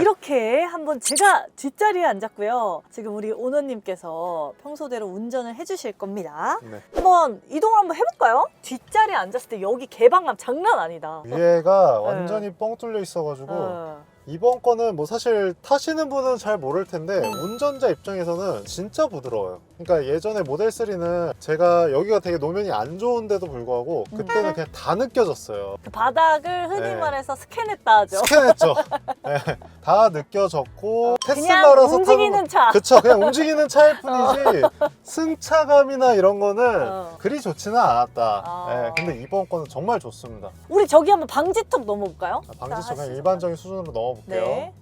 이렇게 한번 제가 뒷자리에 앉았고요. 지금 우리 오너님께서 평소대로 운전을 해주실 겁니다. 네. 한번 이동을 한번 해볼까요? 뒷자리에 앉았을 때 여기 개방감 장난 아니다. 위에가 완전히 뻥 뚫려 있어가지고 어. 이번 거는 뭐 사실 타시는 분은 잘 모를 텐데 운전자 입장에서는 진짜 부드러워요. 그러니까 예전에 모델 3는 제가 여기가 되게 노면이 안 좋은데도 불구하고 그때는 그냥 다 느껴졌어요. 그 바닥을 흔히 네. 말해서 스캔했다 하죠. 스캔했죠. 네, 다 느껴졌고 그냥 테슬라라서 움직이는 차. 그쵸, 그냥 움직이는 차일 뿐이지 승차감이나 이런 거는 어. 그리 좋지는 않았다. 아. 네, 근데 이번 거는 정말 좋습니다. 우리 저기 한번 방지턱 넘어볼까요? 방지턱 자, 그냥 하시죠. 일반적인 수준으로 넣어볼게요. 네.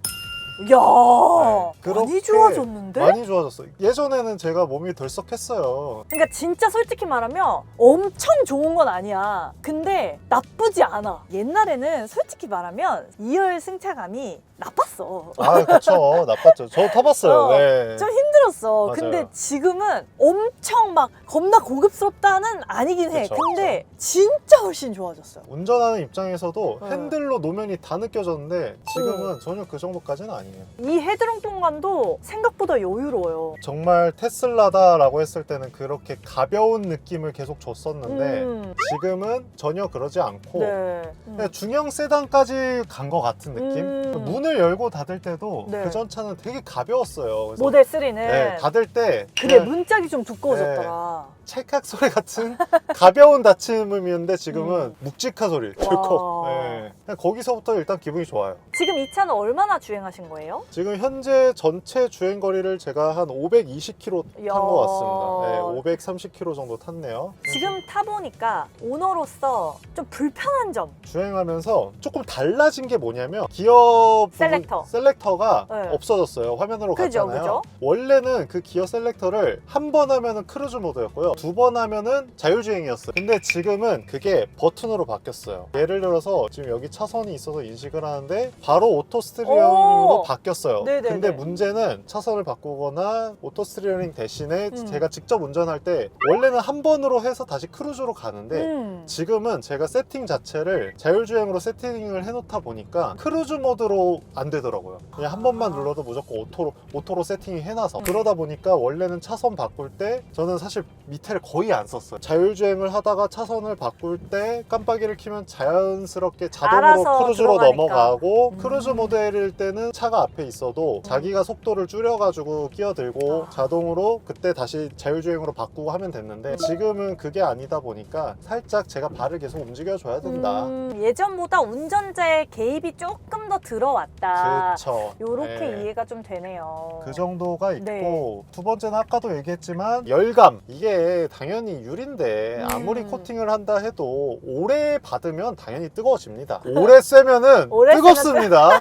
이야, 많이 그렇게 좋아졌는데? 많이 좋아졌어요. 예전에는 제가 몸이 덜썩했어요. 그러니까 진짜 솔직히 말하면 엄청 좋은 건 아니야. 근데 나쁘지 않아. 옛날에는 솔직히 말하면 2열 승차감이 나빴어. 아, 그쵸. 나빴죠. 저 타봤어요. 어, 네. 좀 힘들었어. 맞아요. 근데 지금은 엄청 막 겁나 고급스럽다는 아니긴 해. 그쵸, 근데 진짜 훨씬 좋아졌어요. 운전하는 입장에서도 어. 핸들로 노면이 다 느껴졌는데 지금은 전혀 그 정도까지는 아니에요. 이 헤드룸 공간도 생각보다 여유로워요. 정말 테슬라다라고 했을 때는 그렇게 가벼운 느낌을 계속 줬었는데 지금은 전혀 그러지 않고 네. 그냥 중형 세단까지 간 것 같은 느낌? 문을 열고 닫을 때도 네. 그 전 차는 되게 가벼웠어요. 그래서 모델 3는 네, 닫을 때 그게 그냥 문짝이 좀 두꺼워졌더라. 찰칵 소리 같은 가벼운 닫힘음이었는데 지금은 묵직한 소리, 덜컥. 네. 그냥 거기서부터 일단 기분이 좋아요. 지금 이 차는 얼마나 주행하신 거예요? 지금 현재 전체 주행 거리를 제가 한 520km 이야. 탄 것 같습니다. 네, 530km 정도 탔네요. 지금 타보니까 오너로서 좀 불편한 점. 주행하면서 조금 달라진 게 뭐냐면 기어 셀렉터. 셀렉터가 네. 없어졌어요. 화면으로 그죠, 갔잖아요. 그죠? 원래는 그 기어 셀렉터를 한 번 하면은 크루즈 모드였고요. 두 번 하면은 자율주행이었어요. 근데 지금은 그게 버튼으로 바뀌었어요. 예를 들어서 지금 여기 차선이 있어서 인식을 하는데 바로 오토 스티어링으로 오! 바뀌었어요. 네네네. 근데 문제는 차선을 바꾸거나 오토 스티어링 대신에 음. 제가 직접 운전할 때 원래는 한 번으로 해서 다시 크루즈로 가는데 지금은 제가 세팅 자체를 자율주행으로 세팅을 해놓다 보니까 크루즈 모드로 안 되더라고요. 그냥 한 번만 눌러도 무조건 오토로 세팅이 해놔서 그러다 보니까 원래는 차선 바꿀 때 저는 사실 밑에를 거의 안 썼어요. 자율주행을 하다가 차선을 바꿀 때 깜빡이를 켜면 자연스럽게 자동으로 알아서 크루즈로 들어가니까. 넘어가고 크루즈 모드일 때는 차가 앞에 있어도 자기가 속도를 줄여가지고 끼어들고 자동으로 그때 다시 자율주행으로 바꾸고 하면 됐는데 지금은 그게 아니다 보니까 살짝 제가 발을 계속 움직여줘야 된다. 예전보다 운전자의 개입이 조금 더 들어왔다. 그쵸. 요렇게 네. 이해가 좀 되네요. 그 정도가 있고 네. 두 번째는 아까도 얘기했지만 열감 이게 당연히 유리인데 아무리 코팅을 한다 해도 오래 받으면 당연히 뜨거워집니다. 오래 쐬면은 오래 뜨겁습니다.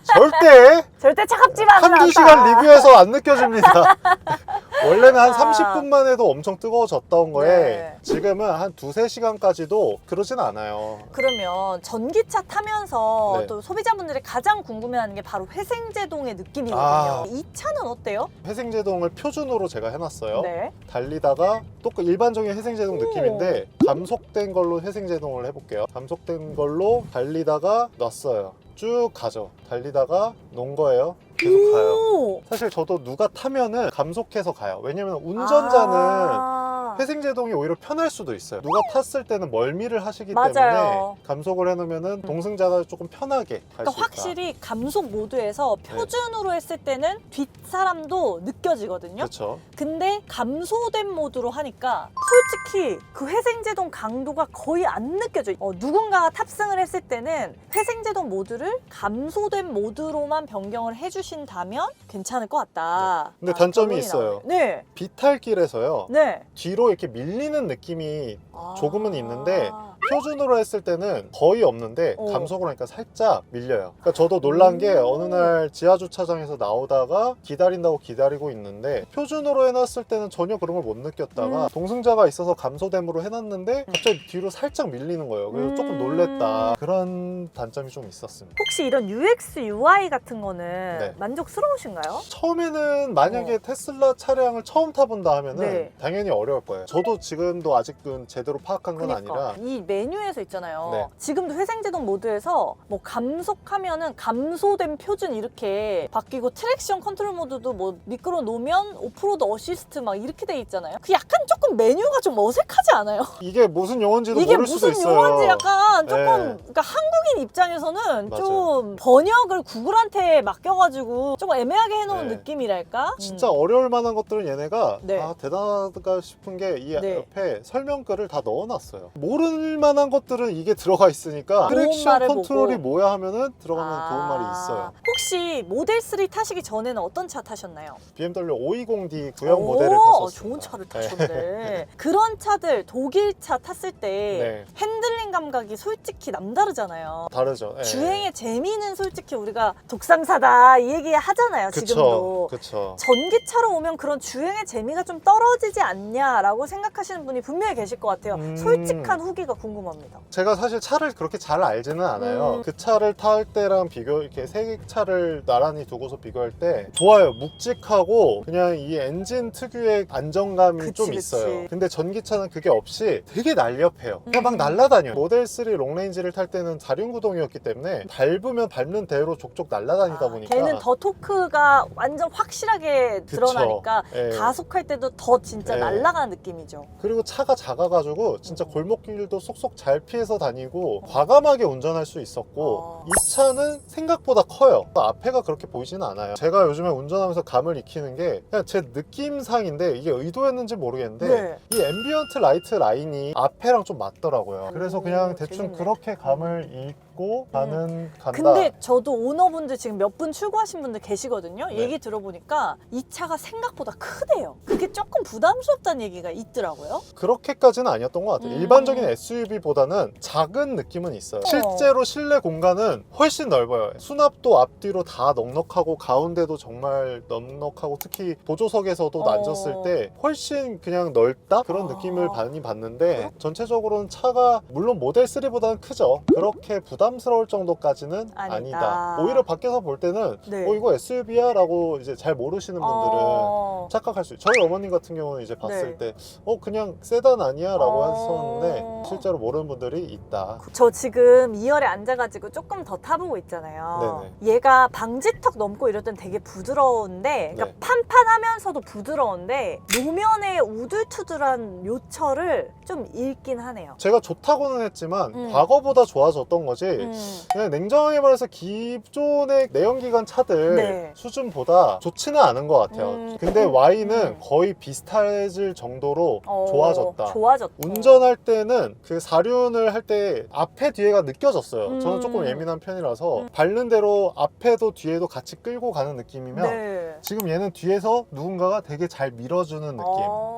절대 차갑지만 않다. 한두 시간 리뷰에서 안 느껴집니다. 원래는 한 아. 30분만 해도 엄청 뜨거워졌던 거에 네. 지금은 한 두세 시간까지도 그러진 않아요. 그러면 전기차 타면서 네. 또 소비자분들이 가장 궁금해하는 게 바로 회생제동의 느낌이거든요. 아. 이 차는 어때요? 회생제동을 표준으로 제가 해놨어요. 네. 달리다가 또 일반적인 회생제동 느낌인데 감속된 걸로 회생제동을 해볼게요. 감속된 걸로 달리다가 놨어요. 쭉 가죠. 달리다가 놓은 거예요. 계속 가요. 오! 사실 저도 누가 타면은 감속해서 가요. 왜냐면 운전자는 아. 회생제동이 오히려 편할 수도 있어요. 누가 탔을 때는 멀미를 하시기 맞아요. 때문에 감속을 해놓으면은 동승자가 조금 편하게 갈 수 그러니까 있다. 확실히 감속 모드에서 표준으로 했을 때는 뒷사람도 느껴지거든요. 그렇죠. 근데 감소된 모드로 하니까 솔직히 그 회생제동 강도가 거의 안 느껴져요. 누군가가 탑승을 했을 때는 회생제동 모드를 감소된 모드로만 변경을 해주신다면 괜찮을 것 같다. 근데 단점이 결론이 있어요. 나오네요. 네. 비탈길에서요. 네. 뒤로 이렇게 밀리는 느낌이 아. 조금은 있는데 표준으로 했을 때는 거의 없는데 감속을 하니까 살짝 밀려요. 그러니까 저도 놀란 게 어느 날 지하주차장에서 나오다가 기다리고 있는데 표준으로 해놨을 때는 전혀 그런 걸 못 느꼈다가 동승자가 있어서 감소됨으로 해놨는데 갑자기 뒤로 살짝 밀리는 거예요. 그래서 조금 놀랬다. 그런 단점이 좀 있었습니다. 혹시 이런 UX, UI 같은 거는 네. 만족스러우신가요? 처음에는 만약에 테슬라 차량을 처음 타본다 하면은 네. 당연히 어려울 거예요. 저도 지금도 아직은 제대로 파악한 건 아니라 이 메뉴에서 있잖아요. 네. 지금도 회생제동 모드에서 뭐 감속하면은 감소된 표준 이렇게 바뀌고 트랙션 컨트롤 모드도 뭐 미끄러 놓으면 오프로드 어시스트 막 이렇게 돼 있잖아요. 그 약간 조금 메뉴가 좀 어색하지 않아요? 이게 무슨 용어인지도 이게 모를 수도 무슨 있어요. 용어인지 약간 조금 네. 그러니까 한국인 입장에서는 맞아요. 좀 번역을 구글한테 맡겨가지고 조금 애매하게 해놓은 네. 느낌이랄까? 진짜 어려울 만한 것들은 얘네가 네. 아, 대단하다 싶은 게 이 네. 옆에 설명글을 다 넣어놨어요. 모를 만한 것들은 이게 들어가 있으니까 트랙션 도움말을 컨트롤이 보고. 뭐야 하면은 들어가면 도움말이 있어요. 혹시 모델 3 타시기 전에는 어떤 차 타셨나요? BMW 520D 구형 오, 모델을 탔었어요. 좋은 차를 타셨네. 그런 차들 독일 차 탔을 때 네. 핸들링 감각이 솔직히 남다르잖아요. 다르죠. 네. 주행의 재미는 솔직히 우리가 독삼사다 이 얘기 하잖아요. 지금도. 그쵸. 전기차로 오면 그런 주행의 재미가 좀 떨어지지 않냐라고 생각하시는 분이 분명히 계실 것 같아요. 솔직한 후기가 궁금합니다. 제가 사실 차를 그렇게 잘 알지는 않아요. 그 차를 탈 때랑 이렇게 세 차를 나란히 두고서 비교할 때 좋아요. 묵직하고 그냥 이 엔진 특유의 안정감이 그치, 좀 있어요. 그치. 근데 전기차는 그게 없이 되게 날렵해요. 그냥 막 날아다녀요. 모델 3 롱레인지를 탈 때는 4륜구동이었기 때문에 밟으면 밟는 대로 족족 날아다니다 보니까 걔는 더 토크가 완전 확실하게 그쵸. 드러나니까 예. 가속할 때도 더 진짜 예. 날아가는 느낌이죠. 그리고 차가 작아가지고 진짜 골목길도 쏙쏙 잘 피해서 다니고 과감하게 운전할 수 있었고 이 차는 생각보다 커요. 앞에가 그렇게 보이지는 않아요. 제가 요즘에 운전하면서 감을 익히는 게 그냥 제 느낌상인데 이게 의도였는지 모르겠는데 네. 이 앰비언트 라이트 라인이 앞에랑 좀 맞더라고요. 그래서 그냥 대충 재밌네. 그렇게 감을 읽고 간다. 근데 저도 오너분들 지금 몇 분 출고하신 분들 계시거든요. 네. 얘기 들어보니까 이 차가 생각보다 크대요. 그게 조금 부담스럽다는 얘기가 있더라고요. 그렇게까지는 아니었던 것 같아요. 음. 일반적인 SUV보다는 작은 느낌은 있어요. 실제로 실내 공간은 훨씬 넓어요. 수납도 앞뒤로 다 넉넉하고 가운데도 정말 넉넉하고 특히 보조석에서도 앉았을 때 훨씬 그냥 넓다? 그런 느낌을 많이 받는데 전체적으로는 차가 물론 모델 3보다는 크죠. 그렇게 부담스러울 정도까지는 아니다. 오히려 밖에서 볼 때는 네. 이거 SUV야? 라고 이제 잘 모르시는 분들은 착각할 수 있어요. 저희 어머님 같은 경우는 이제 봤을 때 그냥 세단 아니야? 라고 했었는데 실제로 모르는 분들이 있다. 저 지금 2열에 앉아가지고 조금 더 타보고 있잖아요. 네네. 얘가 방지턱 넘고 이럴 땐 되게 부드러운데 그러니까 네. 판판하면서도 부드러운데 노면의 우둘투둘한 요철을 좀 잃긴 하네요. 제가 좋다고는 했지만 과거보다 좋아졌던 거지 그냥 냉정하게 말해서 기존의 내연기관 차들 네. 수준보다 좋지는 않은 것 같아요. 근데 Y는 거의 비슷해질 정도로 좋아졌다. 좋아졌다. 운전할 때는 그 4륜을 할 때 앞에 뒤에가 느껴졌어요. 저는 조금 예민한 편이라서 밟는 대로 앞에도 뒤에도 같이 끌고 가는 느낌이면 네. 지금 얘는 뒤에서 누군가가 되게 잘 밀어주는 느낌.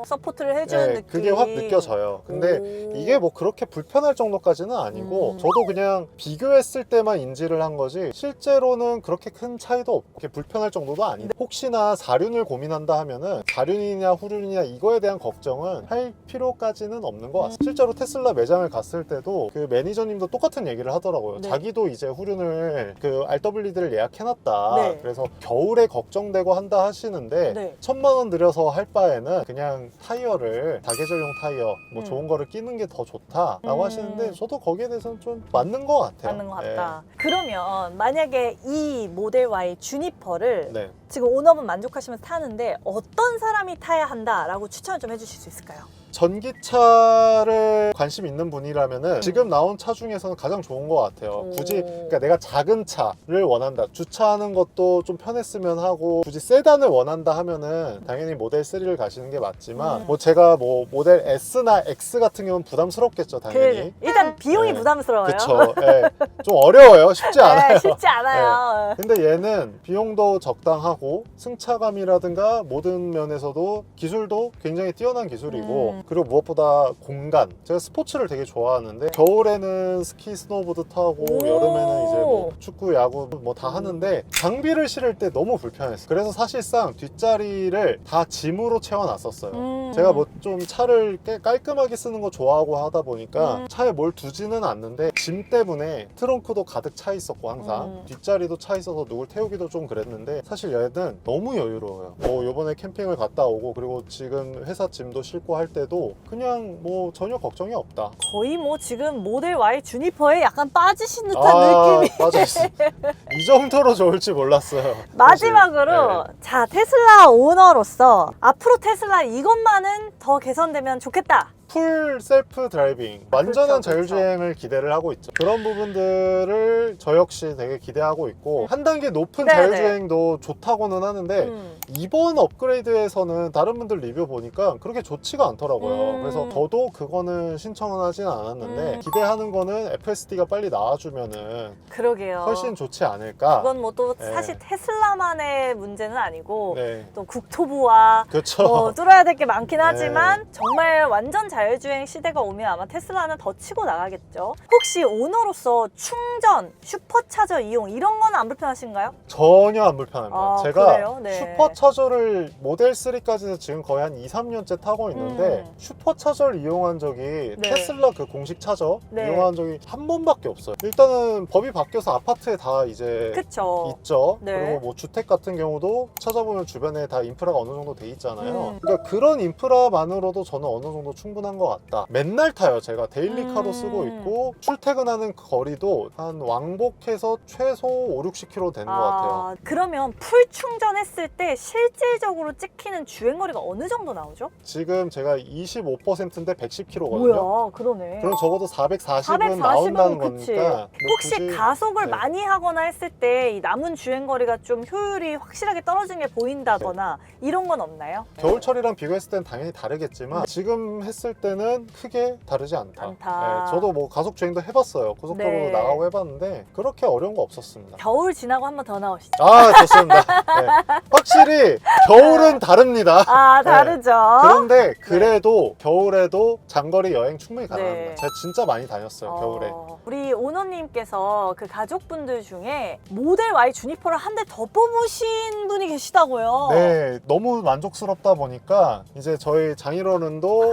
서포트를 해주는 네, 느낌. 그게 확 느껴져요. 근데 이게 뭐 그렇게 불편할 정도까지는 아니고 저도 그냥 비교했을 때만 인지를 한 거지 실제로는 그렇게 큰 차이도 없고 그렇게 불편할 정도도 아닌데 혹시나 4륜을 고민한다 하면은 4륜이냐 후륜이냐 이거에 대한 걱정은 할 필요까지는 없는 것 같습니다. 실제로 테슬라 매장을 갔을 때도 그 매니저님도 똑같은 얘기를 하더라고요. 네. 자기도 이제 후륜을 그 RWD를 예약해놨다. 네. 그래서 겨울에 걱정되고 한다 하시는데 네. 1,000만 원 들여서 할 바에는 그냥 타이어를 다계절용 타이어 뭐 좋은 거를 끼는 게 더 좋다라고 하시는데 저도 거기에 대해서는 좀 맞는 것 같아요. 맞는 것 같다. 그러면 만약에 이 모델 Y 주니퍼를 네. 지금 오너분 만족하시면서 타는데 어떤 사람이 타야 한다라고 추천을 좀 해주실 수 있을까요? 전기차를 관심 있는 분이라면은 지금 나온 차 중에서는 가장 좋은 것 같아요. 굳이 그러니까 내가 작은 차를 원한다. 주차하는 것도 좀 편했으면 하고 굳이 세단을 원한다 하면은 당연히 모델 3를 가시는 게 맞지만 뭐 제가 뭐 모델 S나 X 같은 경우는 부담스럽겠죠, 당연히. 일단 비용이 네. 부담스러워요. 그쵸. 예. 좀 어려워요. 쉽지 않아요. 네, 쉽지 않아요. 근데 얘는 비용도 적당하고 승차감이라든가 모든 면에서도 기술도 굉장히 뛰어난 기술이고 그리고 무엇보다 공간, 제가 스포츠를 되게 좋아하는데 겨울에는 스키 스노보드 타고 여름에는 이제 뭐 축구 야구 뭐 다 하는데 장비를 실을 때 너무 불편했어요. 그래서 사실상 뒷자리를 다 짐으로 채워놨었어요. 제가 뭐 좀 차를 깔끔하게 쓰는 거 좋아하고 하다 보니까 차에 뭘 두지는 않는데 짐 때문에 트렁크도 가득 차 있었고 항상 뒷자리도 차 있어서 누굴 태우기도 좀 그랬는데 사실 얘는 너무 여유로워요. 뭐 요번에 캠핑을 갔다 오고 그리고 지금 회사 짐도 싣고 할 때도 그냥 뭐 전혀 걱정이 없다. 거의 뭐 지금 모델 Y 주니퍼에 약간 빠지신 듯한 느낌이. 빠져있어. 이 정도로 좋을지 몰랐어요. 마지막으로 네. 자, 테슬라 오너로서 앞으로 테슬라 이것만은 더 개선되면 좋겠다. 풀 셀프 드라이빙, 완전한 그렇죠, 그렇죠. 자율주행을 기대를 하고 있죠. 그런 부분들을 저 역시 되게 기대하고 있고 한 단계 높은 네네. 자율주행도 좋다고는 하는데 이번 업그레이드에서는 다른 분들 리뷰 보니까 그렇게 좋지가 않더라고요. 그래서 저도 그거는 신청은 하진 않았는데 기대하는 거는 FSD가 빨리 나와주면은 그러게요. 훨씬 좋지 않을까. 그건 뭐 또 네. 사실 테슬라만의 문제는 아니고 네. 또 국토부와 그렇죠. 뭐 뚫어야 될 게 많긴 네. 하지만 정말 완전 자율주행 시대가 오면 아마 테슬라는 더 치고 나가겠죠. 혹시 오너로서 충전, 슈퍼차저 이용 이런 건 안 불편하신가요? 전혀 안 불편합니다. 아, 제가 그래요? 네. 슈퍼차저를 모델 3까지는 지금 거의 한 2, 3년째 타고 있는데 슈퍼차저를 이용한 적이 네. 테슬라 그 공식 차저 네. 이용한 적이 한 번밖에 없어요. 일단은 법이 바뀌어서 아파트에 다 이제 그쵸. 있죠. 네. 그리고 뭐 주택 같은 경우도 찾아보면 주변에 다 인프라가 어느 정도 돼 있잖아요. 그러니까 그런 인프라만으로도 저는 어느 정도 충분한 것 같다. 맨날 타요. 제가 데일리카로 쓰고 있고 출퇴근하는 거리도 한 왕복해서 최소 5, 60km 되는 것 같아요. 그러면 풀 충전했을 때 실질적으로 찍히는 주행거리가 어느 정도 나오죠? 지금 제가 25%인데 110km거든요. 뭐야, 그러네. 그럼 적어도 440은 440은 나온다는 그치. 거니까 뭐 혹시 굳이- 가속을 네. 많이 하거나 했을 때 이 남은 주행거리가 좀 효율이 확실하게 떨어지는 게 보인다거나 이런 건 없나요? 겨울철이랑 비교했을 땐 당연히 다르겠지만 지금 했을 때는 크게 다르지 않다. 않다. 네, 저도 뭐 가속 주행도 해봤어요. 고속도로도 네. 나가고 해봤는데 그렇게 어려운 거 없었습니다. 겨울 지나고 한 번 더 나오시죠. 아 좋습니다. 네. 확실히 겨울은 다릅니다. 아, 다르죠. 그런데 그래도 겨울에도 장거리 여행 충분히 가능합니다. 네. 제가 진짜 많이 다녔어요. 겨울에. 우리 오너님께서 그 가족분들 중에 모델 Y 주니퍼를 한 대 더 뽑으신 분이 계시다고요. 네, 너무 만족스럽다 보니까 이제 저희 장인어른도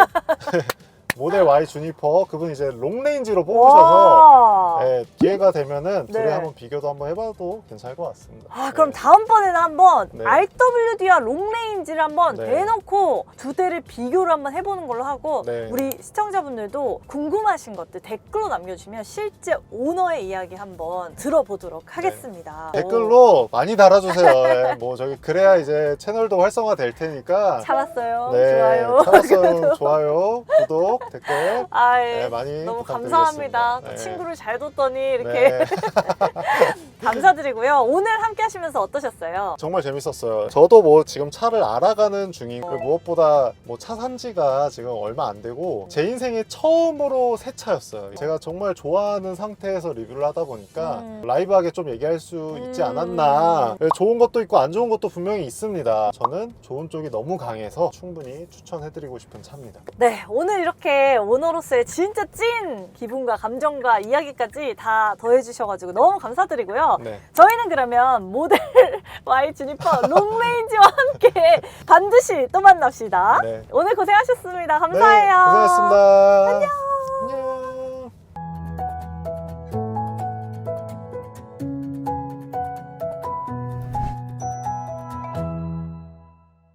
모델 Y 주니퍼 그분 이제 롱레인지로 뽑으셔서 와. 네, 기회가 되면은 네. 둘이 한번 비교도 한번 해봐도 괜찮을 것 같습니다. 아, 그럼 네. 다음번에는 한번 네. RWD와 롱레인지를 한번 네. 대놓고 두 대를 비교를 한번 해보는 걸로 하고 네. 우리 시청자분들도 궁금하신 것들 댓글로 남겨주시면 실제 오너의 이야기 한번 들어보도록 하겠습니다. 댓글로 많이 달아주세요. 네, 뭐 저기 그래야 이제 채널도 활성화 될 테니까. 참았어요. 네, 좋아요. 찾았어요. 좋아요, 구독, 댓글 아, 네, 많이 너무 부탁드리겠습니다. 감사합니다. 또 네. 친구를 잘 뒀더니 이렇게 네. 감사드리고요. 오늘 함께 하시면서 어떠셨어요? 정말 재밌었어요. 저도 뭐 지금 차를 알아가는 중이고 무엇보다 뭐 차 산지가 지금 얼마 안 되고 제 인생에 처음으로 새 차였어요. 제가 정말 좋아하는 상태에서 리뷰를 하다 보니까 라이브하게 좀 얘기할 수 있지 않았나. 좋은 것도 있고 안 좋은 것도 분명히 있습니다. 저는 좋은 쪽이 너무 강해서 충분히 추천해드리고 싶은 차입니다. 네, 오늘 이렇게 오너로서의 진짜 찐 기분과 감정과 이야기까지 다 더해주셔가지고 너무 감사드리고요. 네. 저희는 그러면 모델 Y 주니퍼 롱레인지와 함께 반드시 또 만납시다. 네. 오늘 고생하셨습니다. 감사해요. 네, 고생하셨습니다. 안녕.